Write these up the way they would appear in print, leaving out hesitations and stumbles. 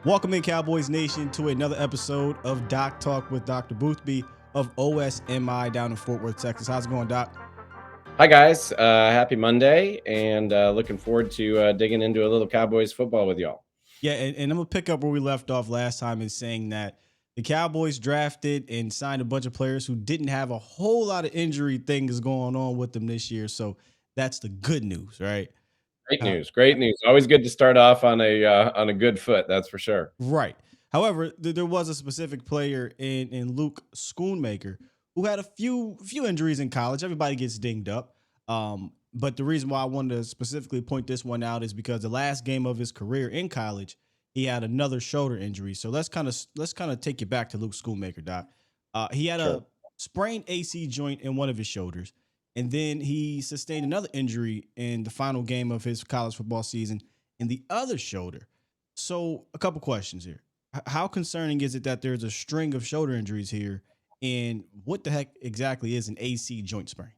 Welcome in, Cowboys Nation, to another episode of Doc Talk with Dr. Boothby of OSMI down in Fort Worth, Texas. How's it going, Doc? Hi, guys. Happy Monday, and looking forward to digging into a little Cowboys football with y'all. Yeah, and I'm going to pick up where we left off last time in saying that the Cowboys drafted and signed a bunch of players who didn't have a whole lot of injury things going on with them this year. So that's the good news, right? Great Uh, news. Great news. Always good to start off on a good foot. That's for sure. Right. However, there was a specific player in Luke Schoonmaker who had a few injuries in college. Everybody gets dinged up. But the reason why I wanted to specifically point this one out is because the last game of his career in college, he had another shoulder injury. So let's kind of take you back to Luke Schoonmaker, Doc. He had Sure. a sprained AC joint in one of his shoulders, and then he sustained another injury in the final game of his college football season in the other shoulder. So, a couple questions here. How concerning is it that there's a string of shoulder injuries here? And what the heck exactly is an AC joint sprain?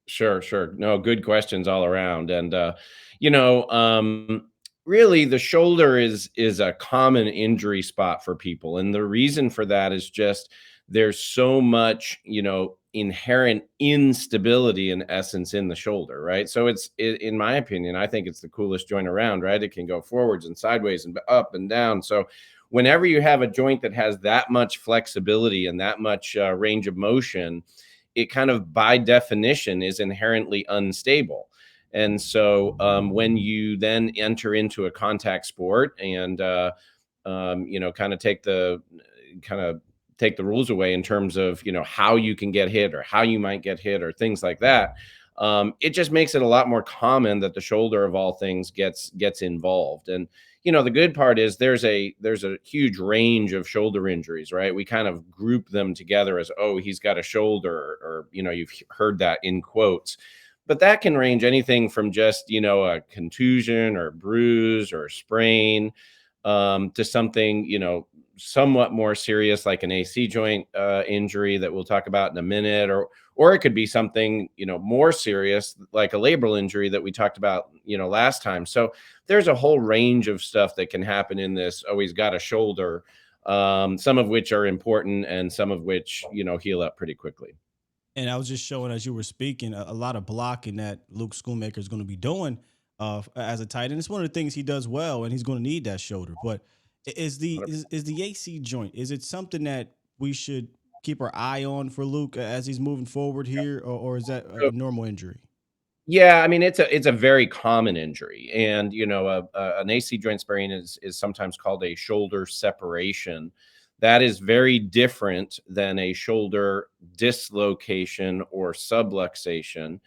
Sure, sure. No, good questions all around. And you know, um, really, the shoulder is a common injury spot for people, and the reason for that is just there's so much, inherent instability in essence in the shoulder, right? So in my opinion, I think it's the coolest joint around, right? It can go forwards and sideways and up and down. So whenever you have a joint that has that much flexibility and that much range of motion, it kind of by definition is inherently unstable. And so when you then enter into a contact sport and kind of take the rules away in terms of how you can get hit or how you might get hit or things like that, it just makes it a lot more common that the shoulder of all things gets involved. And the good part is there's a huge range of shoulder injuries, right? We kind of group them together as, oh, he's got a shoulder, or you've heard that in quotes. But that can range anything from just a contusion or bruise or sprain, to something somewhat more serious like an AC joint injury that we'll talk about in a minute, or it could be something more serious like a labral injury that we talked about last time. So there's a whole range of stuff that can happen in this. Oh, he's got a shoulder, some of which are important and some of which heal up pretty quickly. And I was just showing as you were speaking a lot of blocking that Luke Schoonmaker is going to be doing as a tight end. It's one of the things he does well, and he's going to need that shoulder. But is the AC joint? Is it something that we should keep our eye on for Luke as he's moving forward here, or is that a normal injury? Yeah, I mean it's a very common injury, and an AC joint sprain is sometimes called a shoulder separation. That is very different than a shoulder dislocation or subluxation.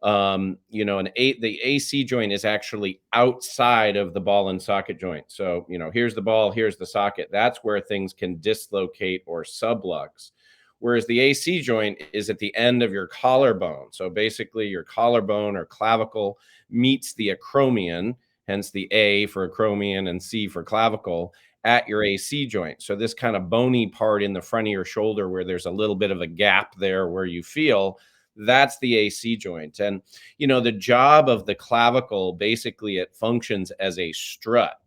The AC joint is actually outside of the ball and socket joint. So here's the ball, here's the socket. That's where things can dislocate or sublux, whereas the AC joint is at the end of your collarbone. So basically, your collarbone or clavicle meets the acromion, hence the A for acromion and C for clavicle, at your AC joint. So this kind of bony part in the front of your shoulder where there's a little bit of a gap there where you feel, that's the AC joint. And the job of the clavicle, basically it functions as a strut.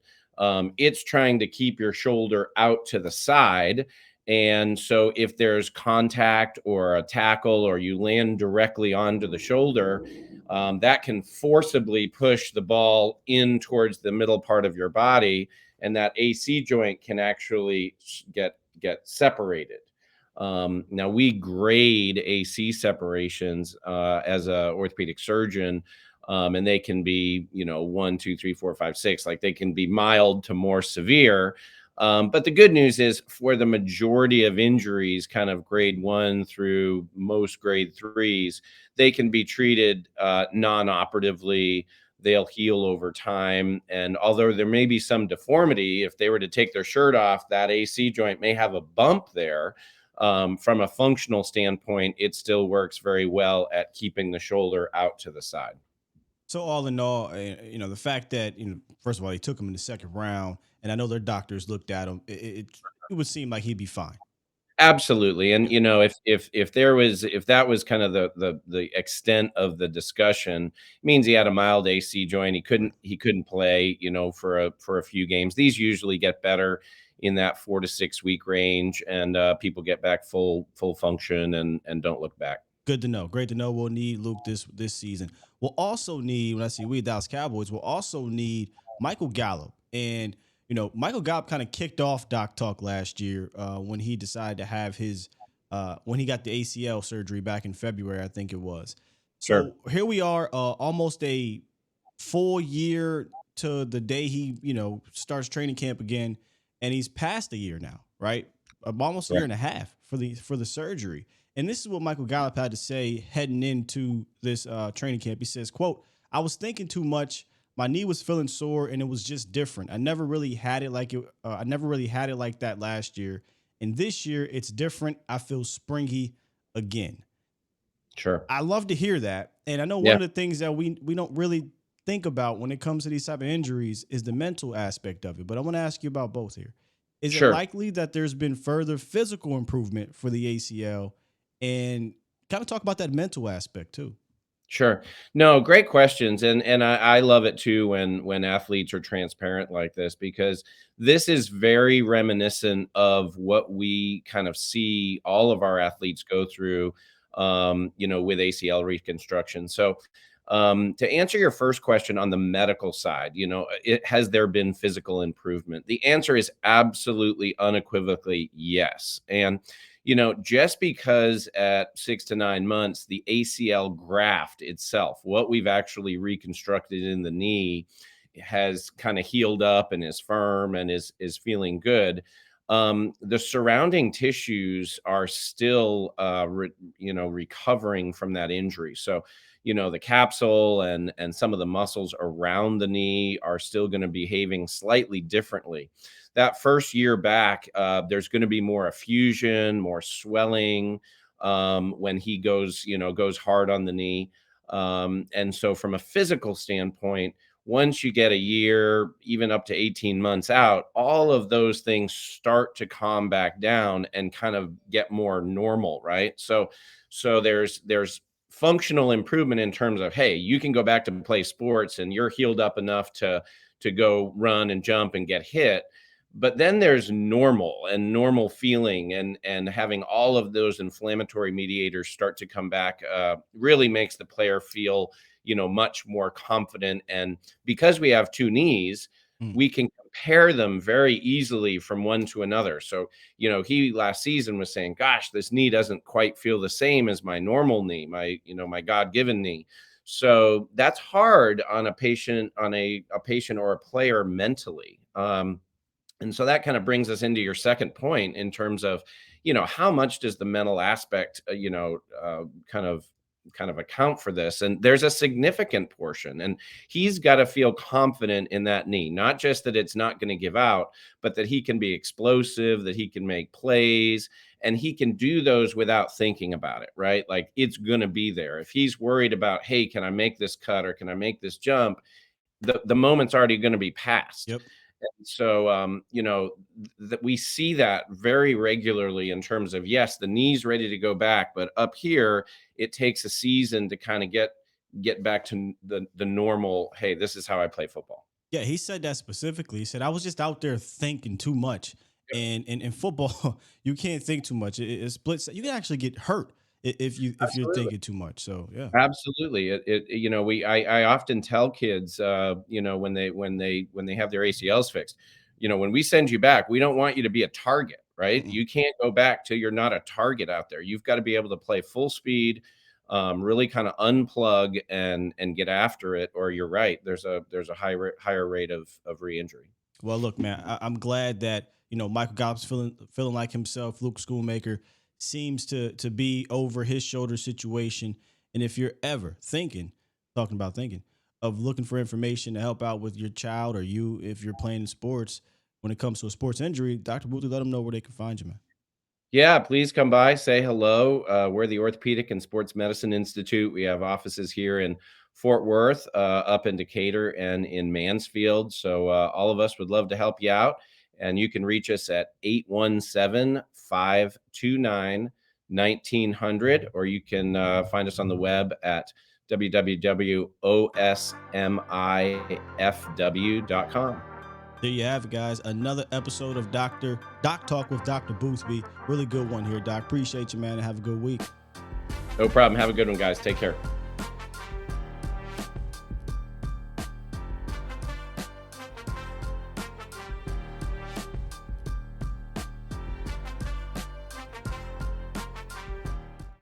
It's trying to keep your shoulder out to the side, and so if there's contact or a tackle or you land directly onto the shoulder, that can forcibly push the ball in towards the middle part of your body, and that AC joint can actually get separated. Now we grade AC separations as a orthopedic surgeon, and they can be 1, 2, 3, 4, 5, 6. Like they can be mild to more severe. But the good news is for the majority of injuries, kind of grade 1 through most grade 3s, they can be treated non-operatively. They'll heal over time. And although there may be some deformity, if they were to take their shirt off, that AC joint may have a bump there. From a functional standpoint, it still works very well at keeping the shoulder out to the side. So all in all, the fact that first of all, he took him in the second round, and I know their doctors looked at him, it would seem like he'd be fine. Absolutely, and, Yep. if that was kind of the extent of the discussion, means he had a mild AC joint, Right. he couldn't play, for a few games. These usually get better in that 4 to 6 week range, and, people get back full function and don't look back. Good to know. Great to know. We'll need Luke this season. We'll also need, when I see we Dallas Cowboys, we'll also need Michael Gallup. And Michael Gallup kind of kicked off Doc Talk last year when he decided to have his when he got the ACL surgery back in February, I think it was. Sure. So here we are, almost a full year to the day he starts training camp again, and he's past a year now, right? Almost a year Right. and a half for the surgery. And this is what Michael Gallup had to say heading into this training camp. He says, quote, "I was thinking too much. My knee was feeling sore and it was just different. I never really had it like I never really had it like that last year. And this year it's different. I feel springy again." Sure. I love to hear that. And I know one Yeah. of the things that we don't really think about when it comes to these type of injuries is the mental aspect of it. But I want to ask you about both here. Is it Sure. likely that there's been further physical improvement for the ACL, and kind of talk about that mental aspect too? Sure. No, great questions, and I love it too when athletes are transparent like this, because this is very reminiscent of what we kind of see all of our athletes go through, with ACL reconstruction. So, to answer your first question on the medical side, it has there been physical improvement? The answer is absolutely unequivocally yes. And just because at 6 to 9 months, the ACL graft itself, what we've actually reconstructed in the knee, has kind of healed up and is firm and is feeling good. The surrounding tissues are still, recovering from that injury. So, the capsule and some of the muscles around the knee are still going to be behaving slightly differently. That first year back, there's going to be more effusion, more swelling, when he goes hard on the knee. And so, from a physical standpoint, once you get a year, even up to 18 months out, all of those things start to calm back down and kind of get more normal, right? So there's functional improvement in terms of, hey, you can go back to play sports and you're healed up enough to go run and jump and get hit. But then there's normal feeling, and having all of those inflammatory mediators start to come back, really makes the player feel much more confident. And because we have two knees, Mm. we can compare them very easily from one to another. So he last season was saying, gosh, this knee doesn't quite feel the same as my normal knee, my god-given knee. So that's hard on a patient, a patient or a player mentally. And so that kind of brings us into your second point in terms of, how much does the mental aspect, kind of account for this? And there's a significant portion, and he's got to feel confident in that knee, not just that it's not going to give out, but that he can be explosive, that he can make plays, and he can do those without thinking about it, right? Like, it's going to be there. If he's worried about, hey, can I make this cut or can I make this jump? The moment's already going to be past. Yep. So, that we see that very regularly in terms of, yes, the knee's ready to go back, but up here, it takes a season to kind of get back to the normal. Hey, this is how I play football. Yeah, he said that specifically. He said, "I was just out there thinking too much." Yep. And in football, you can't think too much. It splits. You can actually get hurt if you're Absolutely. thinking too much. So yeah. Absolutely. I often tell kids, when they have their ACLs fixed, when we send you back, we don't want you to be a target, right? Mm-mm. You can't go back till you're not a target out there. You've got to be able to play full speed, really kind of unplug and get after it. Or you're right, there's a higher rate of re-injury. Well, look, man, I'm glad that Michael Gallup's feeling like himself. Luke Schoonmaker seems to be over his shoulder situation. And if you're ever talking about thinking of looking for information to help out with your child, or you, if you're playing in sports, when it comes to a sports injury, Dr. Boothby, let them know where they can find you, man. Yeah, please come by, say hello. We're the Orthopedic and Sports Medicine Institute. We have offices here in Fort Worth, up in Decatur, and in Mansfield. So all of us would love to help you out. And you can reach us at 817-529-1900, or you can find us on the web at www.osmifw.com. There you have it, guys. Another episode of Doc Talk with Dr. Boothby. Really good one here, Doc. Appreciate you, man, and have a good week. No problem. Have a good one, guys. Take care.